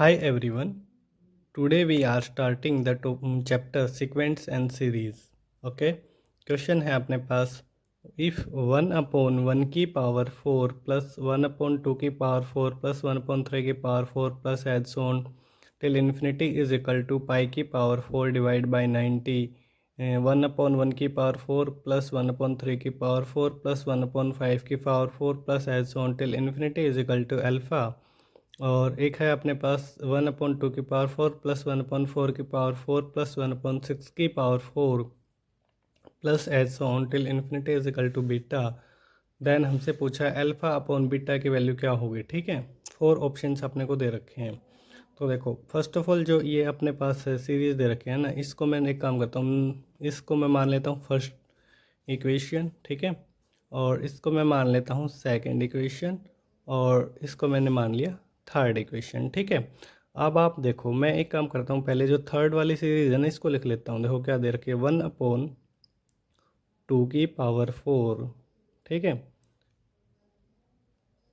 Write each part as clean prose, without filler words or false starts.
Hi everyone. Today we are starting the chapter sequence and series. Okay. Question है अपने पास if 1/1 की power 4 plus 1/2 की power 4 plus 1/3 की power 4 plus as so on till infinity is equal to pi की power 4 divide by 90 1/1 की power 4 plus 1/3 की power 4 plus 1/5 की power 4 plus as so on till infinity is equal to alpha. और एक है अपने पास 1/2 की पावर 4 प्लस 1/4 की पावर 4 प्लस 1/6 की power 4 plus as on till infinity is equal to beta. Then हमसे पूछा है अल्फ़ा अपॉन बीटा की वैल्यू क्या होगी। ठीक है, 4 ऑप्शंस अपने को दे रखे हैं। तो देखो फर्स्ट ऑफ ऑल जो ये अपने पास सीरीज़ दे रखे हैं ना, इसको मैं एक काम करता हूँ, इसको मैं मान लेता हूँ फर्स्ट इक्वेशन। ठीक है, और इसको मैं मान लेता हूँ सेकंड इक्वेशन, और इसको मैंने मान लिया थर्ड इक्वेशन। ठीक है, अब आप देखो मैं एक काम करता हूँ, पहले जो थर्ड वाली सीरीज़ है ना इसको लिख लेता हूँ। देखो क्या दे रखी है 1/2 की पावर 4, ठीक है,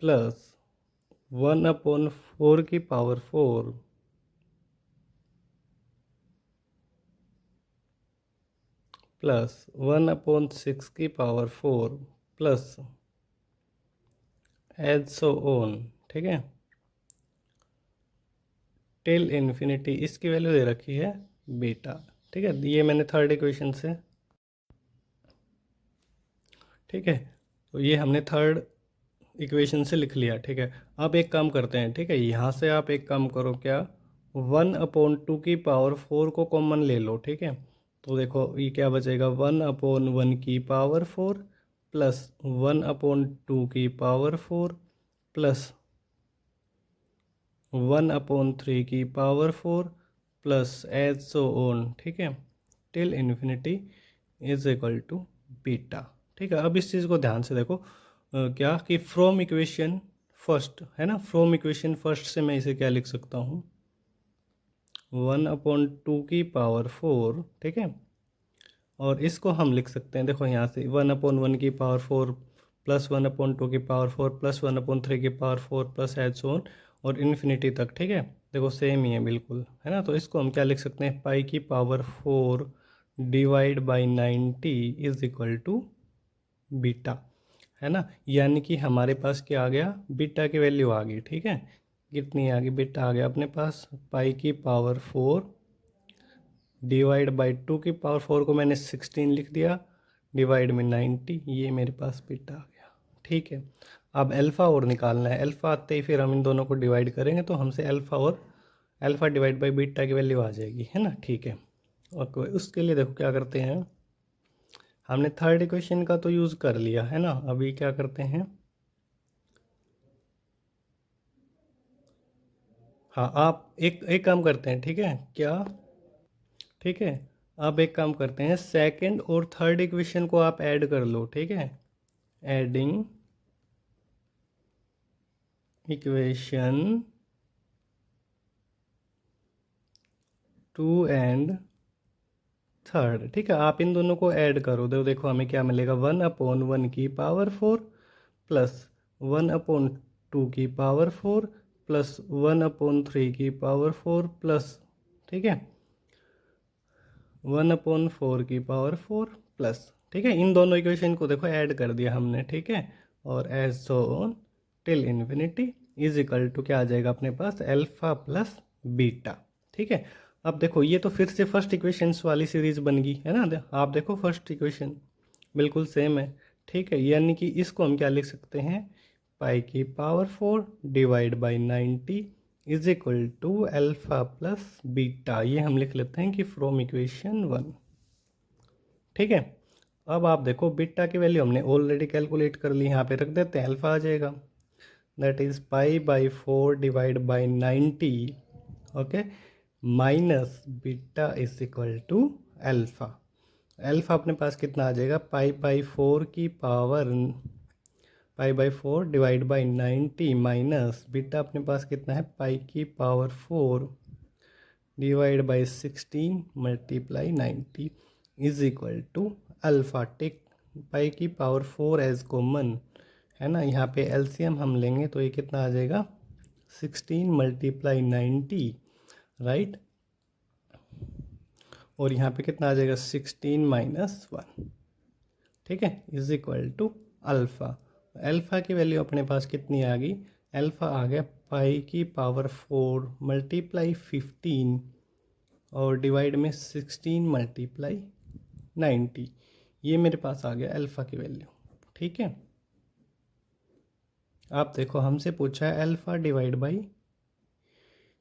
प्लस 1/4 की पावर 4 प्लस 1/6 की power 4 plus as so on. ठीक है, टिल इन्फिनिटी इसकी वैल्यू दे रखी है बीटा। ठीक है, ये मैंने थर्ड इक्वेशन से, ठीक है, तो ये हमने थर्ड इक्वेशन से लिख लिया। ठीक है, अब एक काम करते हैं। ठीक है, यहाँ से आप एक काम करो, क्या 1/2 की पावर 4 को कॉमन ले लो। ठीक है, तो देखो ये क्या बचेगा 1/1 की पावर 4 प्लस 1/2 की पावर 4 प्लस 1/3 की power 4 plus as so on. ठीक है, till infinity is equal to beta. ठीक है, अब इस चीज़ को ध्यान से देखो, क्या कि फ्रॉम इक्वेशन फर्स्ट है ना, फ्रॉम इक्वेशन फर्स्ट से मैं इसे क्या लिख सकता हूँ 1/2 की पावर 4। ठीक है, और इसको हम लिख सकते हैं, देखो यहाँ से 1/1 की पावर 4 प्लस 1/2 की पावर 4 प्लस 1/3 की पावर 4 प्लस एज ऑन और इन्फिनिटी तक। ठीक है, देखो सेम ही है बिल्कुल, है ना। तो इसको हम क्या लिख सकते हैं, पाई की power 4 divide by 90 is equal to beta, है ना। यानी कि हमारे पास क्या आ गया, बीटा की वैल्यू आ गई। ठीक है, कितनी आ गई, बीटा आ गया अपने पास पाई की पावर 4 डिवाइड बाई 2 की पावर 4 को मैंने 16 लिख दिया, डिवाइड में 90, ये मेरे पास बीटा आ गया। ठीक है, अब अल्फ़ा और निकालना है। अल्फ़ा आते ही फिर हम इन दोनों को डिवाइड करेंगे तो हमसे अल्फ़ा और अल्फ़ा डिवाइड बाई बीटा की वैल्यू आ जाएगी, है ना। ठीक है, ओके, उसके लिए देखो क्या करते हैं, हमने थर्ड इक्वेशन का तो यूज़ कर लिया है ना। अभी क्या करते हैं, हाँ आप एक एक काम करते हैं। ठीक है, क्या, ठीक है, आप एक काम करते हैं, सेकंड और थर्ड इक्वेशन को आप ऐड कर लो। ठीक है, एडिंग इक्वेशन 2 एंड थर्ड। ठीक है, आप इन दोनों को ऐड करो, देखो हमें क्या मिलेगा 1/1 की पावर 4 प्लस 1/2 की पावर 4 प्लस 1/3 की पावर 4 प्लस, ठीक है, 1/4 की पावर 4 प्लस। ठीक है, इन दोनों इक्वेशन को देखो ऐड कर दिया हमने। ठीक है, और as so on till infinity is equal to क्या आ जाएगा अपने पास, अल्फा प्लस बीटा। ठीक है, अब देखो ये तो फिर से फर्स्ट इक्वेशंस वाली सीरीज बन गई, है ना। आप देखो फर्स्ट इक्वेशन बिल्कुल सेम है। ठीक है, यानी कि इसको हम क्या लिख सकते हैं, पाई की power 4 divide by 90 is equal to alpha plus beta. ये हम लिख लेते हैं कि फ्रॉम इक्वेशन 1। ठीक है, अब आप देखो बीटा की वैल्यू हमने ऑलरेडी कैलकुलेट कर ली, यहाँ पे रख देते हैं, अल्फा आ जाएगा, that is pi by 4 divide by 90, okay, minus beta is equal to alpha. Alpha अपने पास कितना आ जाएगा, पाई बाई 4 की power pi by 4 divide by 90 minus beta अपने पास कितना है, पाई की power 4 divide by 16 multiply 90 is equal to alpha. Take pi की पावर 4 एज कॉमन, है ना, यहाँ पे एलसीएम हम लेंगे तो ये कितना आ जाएगा 16 मल्टीप्लाई 90, राइट। और यहाँ पे कितना आ जाएगा 16 माइनस 1, ठीक है, is equal to alpha. Alpha की वैल्यू अपने पास कितनी आ गई, अल्फ़ा आ गया पाई की पावर 4 मल्टीप्लाई 15 और डिवाइड में 16 मल्टीप्लाई 90, ये मेरे पास आ गया अल्फ़ा की वैल्यू, ठीक है। आप देखो हमसे पूछा है अल्फ़ा डिवाइड बाई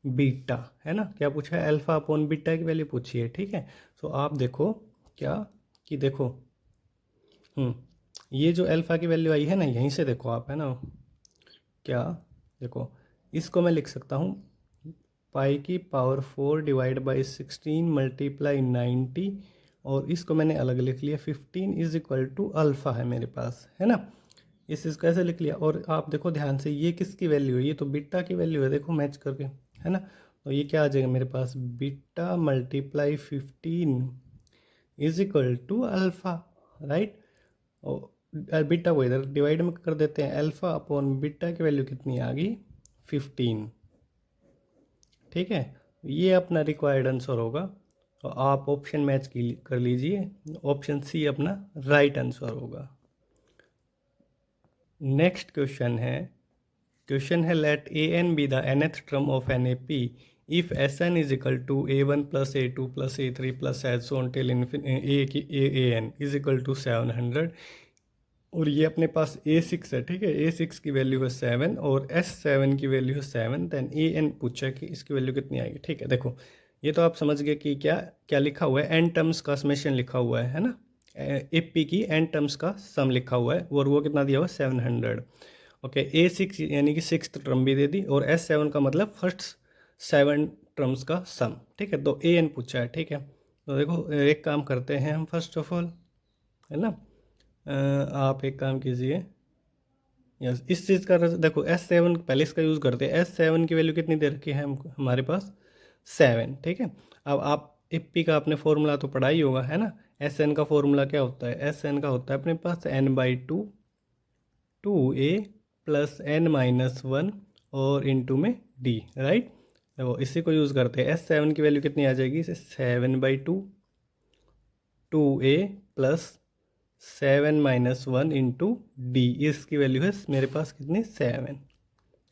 बीटा, है ना, क्या पूछा है, अल्फ़ा अपॉन बीटा की वैल्यू पूछी है, ठीक है। सो आप देखो क्या कि देखो ये जो अल्फ़ा की वैल्यू आई है ना, यहीं से देखो आप, है ना, क्या देखो, इसको मैं लिख सकता हूँ पाई की पावर 4 डिवाइड बाई 16 मल्टीप्लाई 90, और इसको मैंने अलग लिख लिया 15 इज इक्वल टू अल्फ़ा है मेरे पास, है ना, इस चीज़ को ऐसे लिख लिया। और आप देखो ध्यान से ये किसकी वैल्यू है, ये तो बीटा की वैल्यू है, देखो मैच करके, है ना। तो ये क्या आ जाएगा मेरे पास, beta multiply 15 is equal to alpha, right. और बीटा को इधर डिवाइड में कर देते हैं, अल्फ़ा अपॉन बीटा की वैल्यू कितनी आ गई 15, ठीक है। ये अपना रिक्वायर्ड आंसर होगा। तो आप ऑप्शन मैच कर लीजिए, ऑप्शन सी अपना राइट आंसर होगा। नेक्स्ट क्वेश्चन है let A N be the nth term of N A P if S N is equal to A1 plus A2 plus A3 plus as on till A N is equal to 700। और ये अपने पास A6 है, ठीक है, A6 की value है 7 और S7 की वैल्यू है 7, देन AN पूछा कि इसकी वैल्यू कितनी आएगी, ठीक है। देखो ये तो आप समझ गए कि क्या क्या लिखा हुआ है, एन टर्म्स का समेशन लिखा हुआ है ना, एपी की एन टर्म्स का सम लिखा हुआ है, और वो कितना दिया हुआ है 700। ओके, A6 यानी कि सिक्स टर्म भी दे दी, और S7 का मतलब फर्स्ट 7 टर्म्स का सम, ठीक है। तो AN पूछा है, ठीक है। तो देखो एक काम करते हैं हम, फर्स्ट ऑफ ऑल, है ना, आप एक काम कीजिए, यस, इस चीज़ का देखो S7 पहले इसका यूज़ करते हैं। S7 की वैल्यू कितनी दे रखी है हमारे पास 7, ठीक है। अब आप एपी का आपने फॉर्मूला तो पढ़ा ही होगा, है ना। SN का फॉर्मूला क्या होता है, SN का होता है अपने पास n/2 2a प्लस n-1 और इंटू में d, राइट। देखो इसी को यूज़ करते हैं। S7 की वैल्यू कितनी आ जाएगी, इसे 7/2 2a प्लस 7-1 इंटू डी, इसकी वैल्यू है मेरे पास कितनी 7,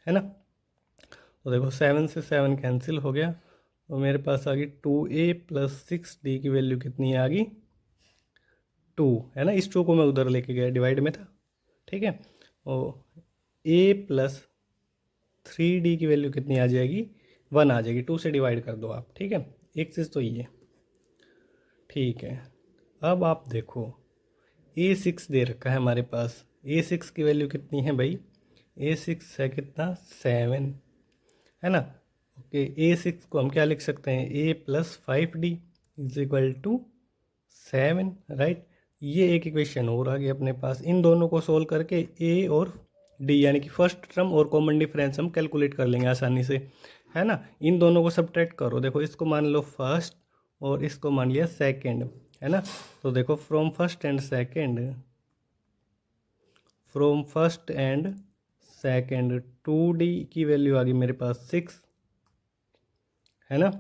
है ना। तो देखो 7 से 7 कैंसिल हो गया, तो मेरे पास आ गई 2a प्लस 6d की वैल्यू कितनी आ गई 2, है ना। इस 2 को मैं उधर लेके गया, डिवाइड में था, ठीक है। और a प्लस 3d की वैल्यू कितनी आ जाएगी 1 आ जाएगी, 2 से डिवाइड कर दो आप, ठीक है। एक चीज़ तो ये, ठीक है। अब आप देखो A6 दे रखा है हमारे पास, A6 की वैल्यू कितनी है भाई, A6 है कितना 7, है ना। ओके, A6 को हम क्या लिख सकते हैं, A plus 5D is equal to 7, right. ये एक इक्वेशन और आ गई अपने पास। इन दोनों को सोल्व करके A और D यानी कि फर्स्ट टर्म और कॉमन डिफरेंस हम कैलकुलेट कर लेंगे आसानी से, है ना। इन दोनों को सब्ट्रैक्ट करो, देखो इसको मान लो फर्स्ट और इसको मान लिया सेकेंड, है ना। तो देखो from first and second 2D की वैल्यू आ गई मेरे पास 6, है ना।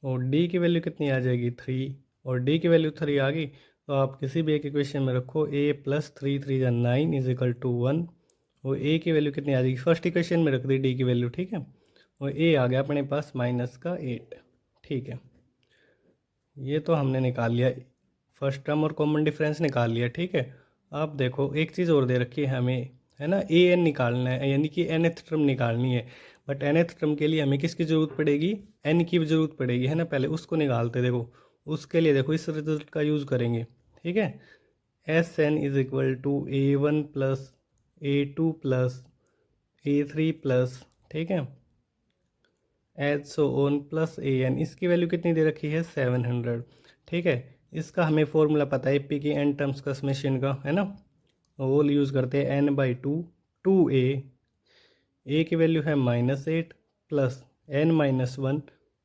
और D की वैल्यू कितनी आ जाएगी 3, और D की वैल्यू 3 आ गई, तो आप किसी भी एक इक्वेशन में रखो A प्लस 3 3 या 9 इज इक्वल टू 1, और A की वैल्यू कितनी आ जाएगी, फर्स्ट इक्वेशन में रख दी D की वैल्यू, ठीक है। और A आ गया अपने पास -8, ठीक है। ये तो हमने निकाल लिया, फर्स्ट टर्म और कॉमन डिफरेंस निकाल लिया, ठीक है। आप देखो एक चीज़ और दे रखी है हमें, है ना, AN निकालना है, यानी कि nth टर्म निकालनी है। बट nth टर्म के लिए हमें किसकी ज़रूरत पड़ेगी, n की ज़रूरत पड़ेगी, है ना। पहले उसको निकालते, देखो उसके लिए देखो इस रिजल्ट का यूज़ करेंगे, ठीक है। SN is equal to A1 plus A2 plus A3 plus, ठीक है, as so on plus AN, इसकी वैल्यू कितनी दे रखी है 700, ठीक है। इसका हमें फॉर्मूला पता है पी की एन टर्म्स का समेशन का, है ना। वो यूज़ करते हैं n/2 2a की वैल्यू है -8 प्लस n-1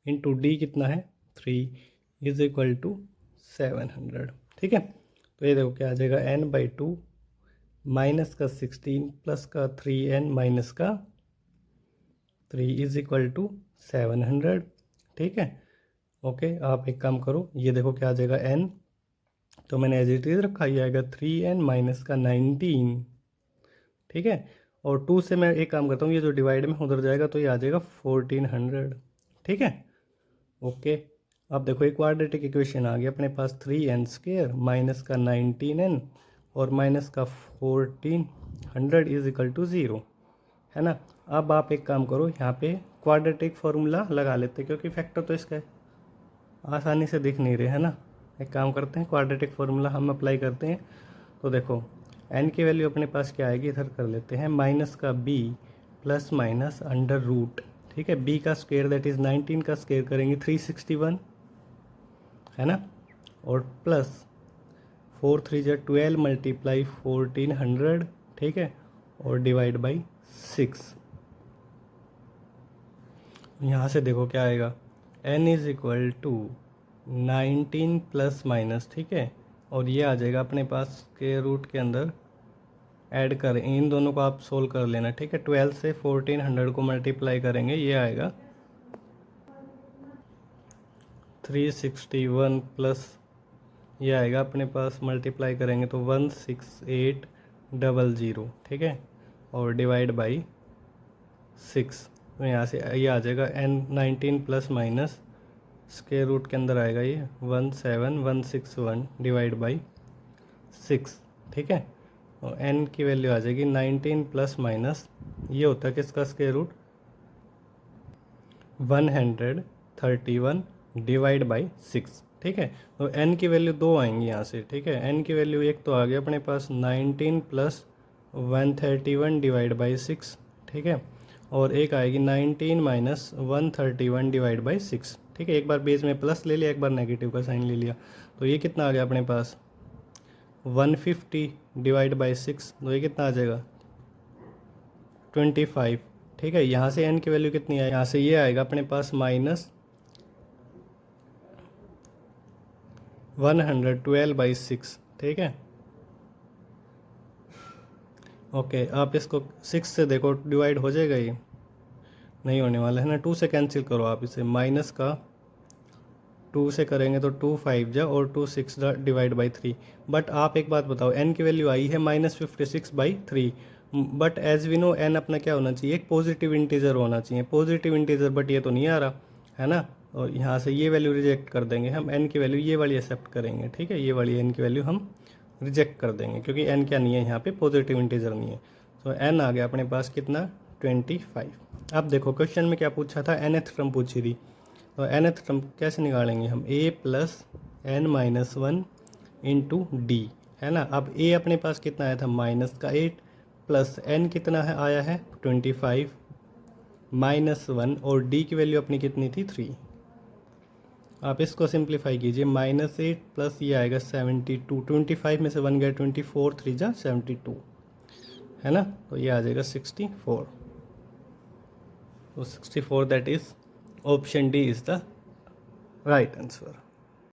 इंटू डी कितना है 3 इज इक्वल टू 700, ठीक है। तो ये देखो क्या आ जाएगा n/2 माइनस का 16 प्लस का 3n माइनस का 3 इज इक्वल टू 700। ठीक है, ओके। आप एक काम करो, ये देखो क्या आ जाएगा n, तो मैंने एज इट इज रखा, ये आएगा 3n माइनस का 19। ठीक है, और 2 से मैं एक काम करता हूँ, ये जो डिवाइड में उधर जाएगा तो ये आ जाएगा 1400। ठीक है, ओके। अब देखो एक क्वाड्रेटिक इक्वेशन आ गई अपने पास, 3n² माइनस का 19n और माइनस का 1400 इज इक्वल टू 0, है ना। अब आप एक काम करो, यहाँ पे क्वाड्रेटिक फार्मूला लगा लेते, क्योंकि फैक्टर तो इसका आसानी से दिख नहीं रहे, है ना। एक काम करते हैं, क्वाड्रेटिक फार्मूला हम अप्लाई करते हैं। तो देखो n की वैल्यू अपने पास क्या आएगी, इधर कर लेते हैं, माइनस का b plus minus under root. ठीक है, b का स्क्वायर दैट इज़ 19 का स्क्वायर करेंगे 361, है ना, और प्लस 4 3 जा 12 मल्टीप्लाई 1400। ठीक है, और डिवाइड बाई 6। यहाँ से देखो क्या आएगा, n is equal to 19 plus minus. ठीक है, और ये आ जाएगा अपने पास के रूट के अंदर ऐड कर, इन दोनों को आप सोल्व कर लेना। ठीक है, 12 से 1400 को मल्टीप्लाई करेंगे, ये आएगा 361 प्लस ये आएगा अपने पास, मल्टीप्लाई करेंगे तो 16800। ठीक है, और डिवाइड बाई 6, तो यहाँ से ये आ जाएगा n 19 plus minus square root के अंदर आएगा ये 17161 डिवाइड बाई 6। ठीक है, और n की वैल्यू आ जाएगी 19 प्लस माइनस, ये होता है किसका स्क्वायर रूट, 131 डिवाइड बाई 6। ठीक है, तो n की वैल्यू 2 आएंगी यहाँ से। ठीक है, n की वैल्यू एक तो आ गया अपने पास 19 प्लस 131 डिवाइड बाई 6। ठीक है, और एक आएगी 19 माइनस 131 डिवाइड बाई 6। ठीक है, एक बार बेस में प्लस ले लिया, एक बार नेगेटिव का साइन ले लिया, तो ये कितना आ गया अपने पास 150 डिवाइड बाई 6, तो ये कितना आ जाएगा 25। ठीक है, यहाँ से n की वैल्यू कितनी है, यहाँ से ये आएगा अपने पास माइनस 112/6। ठीक है, ओके। आप इसको 6 से देखो डिवाइड हो जाएगा, ये नहीं होने वाला है ना। 2 से कैंसिल करो आप इसे, माइनस का 2 से करेंगे तो 2 5 जा और 2 6 जा डिवाइड बाई 3। बट आप एक बात बताओ, n की वैल्यू आई है -56/3, but as we know n अपना क्या होना चाहिए, एक पॉजिटिव इंटीजर होना चाहिए, पॉजिटिव इंटीजर, बट ये तो नहीं आ रहा, है ना। और यहाँ से ये वैल्यू रिजेक्ट कर देंगे हम, n की वैल्यू ये वाली एक्सेप्ट करेंगे। ठीक है, ये वाली n की वैल्यू हम रिजेक्ट कर देंगे, क्योंकि n क्या नहीं है यहाँ पे, पॉजिटिव इंटीजर नहीं है। तो n आ गया अपने पास कितना 25। अब देखो क्वेश्चन में क्या पूछा था, nth टर्म पूछी थी, तो nth टर्म कैसे निकालेंगे हम, a plus n minus 1 into D, है ना। अब a अपने पास कितना आया था माइनस का 8 प्लस n कितना है आया है 25 माइनस 1, और d की वैल्यू अपनी कितनी थी 3। आप इसको सिंप्लीफाई कीजिए, -8 प्लस ये आएगा 72, 25 में से 1 गया 24, 3 जा 72, है ना, तो ये आ जाएगा 64। तो 64 that is option D is the right answer.